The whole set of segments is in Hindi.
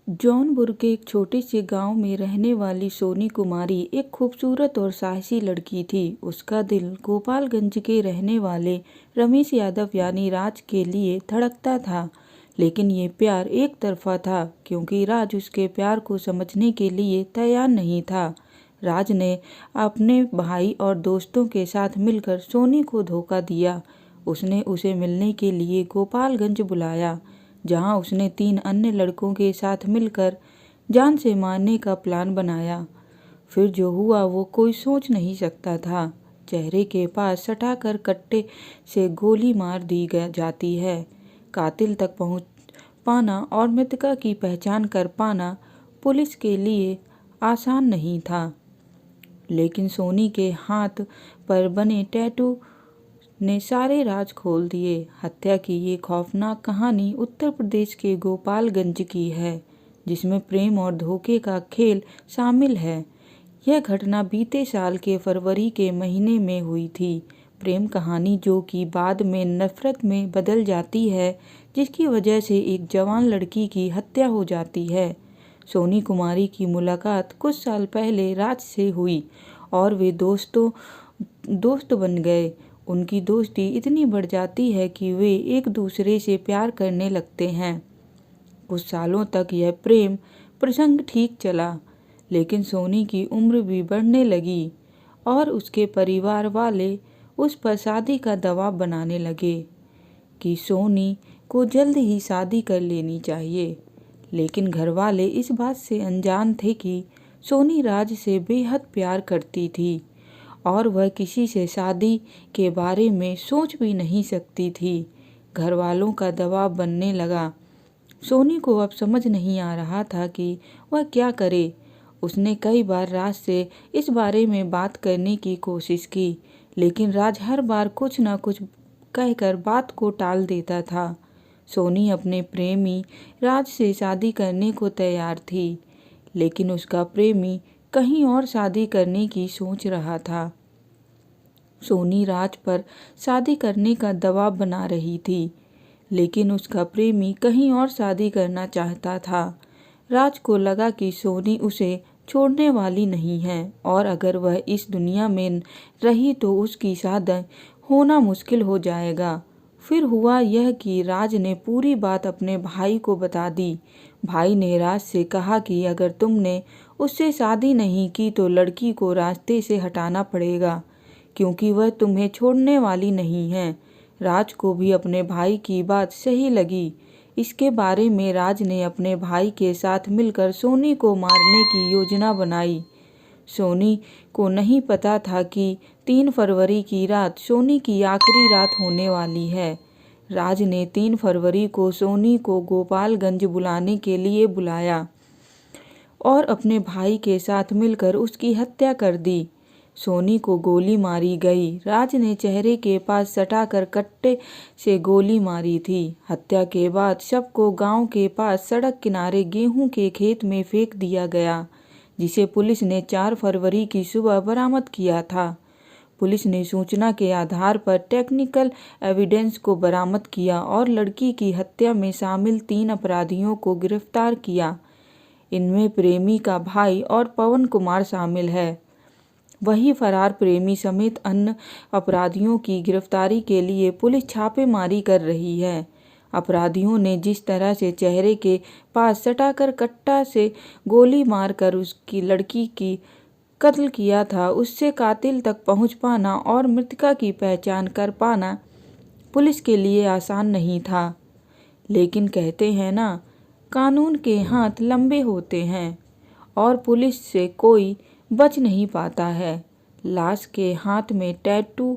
जौनपुर के एक छोटे से गांव में रहने वाली सोनी कुमारी एक खूबसूरत और साहसी लड़की थी। उसका दिल गोपालगंज के रहने वाले रमेश यादव यानी राज के लिए धड़कता था। लेकिन ये प्यार एक तरफा था, क्योंकि राज उसके प्यार को समझने के लिए तैयार नहीं था। राज ने अपने भाई और दोस्तों के साथ मिलकर सोनी को धोखा दिया। उसने उसे मिलने के लिए गोपालगंज बुलाया, जहां उसने 3 अन्य लड़कों के साथ मिलकर जान से मारने का प्लान बनाया। फिर जो हुआ वो कोई सोच नहीं सकता था। चेहरे के पास सटाकर कट्टे से गोली मार दी जाती है। कातिल तक पहुंच पाना और मृतका की पहचान कर पाना पुलिस के लिए आसान नहीं था। लेकिन सोनी के हाथ पर बने टैटू ने सारे राज खोल दिए। हत्या की ये खौफनाक कहानी उत्तर प्रदेश के गोपालगंज की है, जिसमें प्रेम और धोखे का खेल शामिल है। यह घटना बीते साल के फरवरी के महीने में हुई थी। प्रेम कहानी जो कि बाद में नफरत में बदल जाती है, जिसकी वजह से एक जवान लड़की की हत्या हो जाती है। सोनी कुमारी की मुलाकात कुछ साल पहले राज से हुई और वे दोस्त बन गए। उनकी दोस्ती इतनी बढ़ जाती है कि वे एक दूसरे से प्यार करने लगते हैं। कुछ सालों तक यह प्रेम प्रसंग ठीक चला, लेकिन सोनी की उम्र भी बढ़ने लगी और उसके परिवार वाले उस पर शादी का दबाव बनाने लगे कि सोनी को जल्द ही शादी कर लेनी चाहिए। लेकिन घरवाले इस बात से अनजान थे कि सोनी राज से बेहद प्यार करती थी और वह किसी से शादी के बारे में सोच भी नहीं सकती थी। घर वालों का दबाव बनने लगा। सोनी को अब समझ नहीं आ रहा था कि वह क्या करे। उसने कई बार राज से इस बारे में बात करने की कोशिश की, लेकिन राज हर बार कुछ न कुछ कहकर बात को टाल देता था। सोनी अपने प्रेमी राज से शादी करने को तैयार थी, लेकिन उसका प्रेमी कहीं और शादी करने की सोच रहा था। सोनी राज पर शादी करने का दबाव बना रही थी, लेकिन उसका प्रेमी कहीं और शादी करना चाहता था। राज को लगा कि सोनी उसे छोड़ने वाली नहीं है और अगर वह इस दुनिया में रही तो उसकी शादी होना मुश्किल हो जाएगा। फिर हुआ यह कि राज ने पूरी बात अपने भाई को बता दी। भाई ने राज से कहा कि अगर तुमने उससे शादी नहीं की तो लड़की को रास्ते से हटाना पड़ेगा, क्योंकि वह तुम्हें छोड़ने वाली नहीं है। राज को भी अपने भाई की बात सही लगी। इसके बारे में राज ने अपने भाई के साथ मिलकर सोनी को मारने की योजना बनाई। सोनी को नहीं पता था कि 3 फरवरी की रात सोनी की आखिरी रात होने वाली है। राज ने 3 फरवरी को सोनी को गोपालगंज बुलाने के लिए बुलाया और अपने भाई के साथ मिलकर उसकी हत्या कर दी। सोनी को गोली मारी गई। राज ने चेहरे के पास सटाकर कट्टे से गोली मारी थी। हत्या के बाद शव को गांव के पास सड़क किनारे गेहूं के खेत में फेंक दिया गया, जिसे पुलिस ने 4 फरवरी की सुबह बरामद किया था। पुलिस ने सूचना के आधार पर टेक्निकल एविडेंस को बरामद किया और लड़की की हत्या में शामिल 3 अपराधियों को गिरफ्तार किया। इनमें प्रेमी का भाई और पवन कुमार शामिल है। वही फरार प्रेमी समेत अन्य अपराधियों की गिरफ्तारी के लिए पुलिस छापेमारी कर रही है। अपराधियों ने जिस तरह से चेहरे के पास सटाकर कट्टा से गोली मारकर उसकी लड़की की कत्ल किया था, उससे कातिल तक पहुंच पाना और मृतका की पहचान कर पाना पुलिस के लिए आसान नहीं था। लेकिन कहते हैं ना, कानून के हाथ लंबे होते हैं और पुलिस से कोई बच नहीं पाता है। लाश के हाथ में टैटू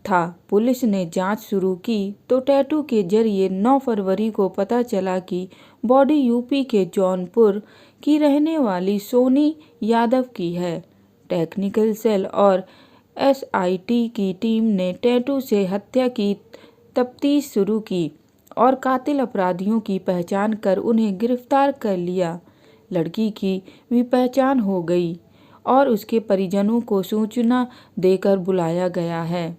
था। पुलिस ने जांच शुरू की तो टैटू के जरिए 9 फरवरी को पता चला कि बॉडी यूपी के जौनपुर की रहने वाली सोनी यादव की है। टेक्निकल सेल और एसआईटी की टीम ने टैटू से हत्या की तफ्तीश शुरू की और कातिल अपराधियों की पहचान कर उन्हें गिरफ्तार कर लिया। लड़की की भी पहचान हो गई और उसके परिजनों को सूचना देकर बुलाया गया है।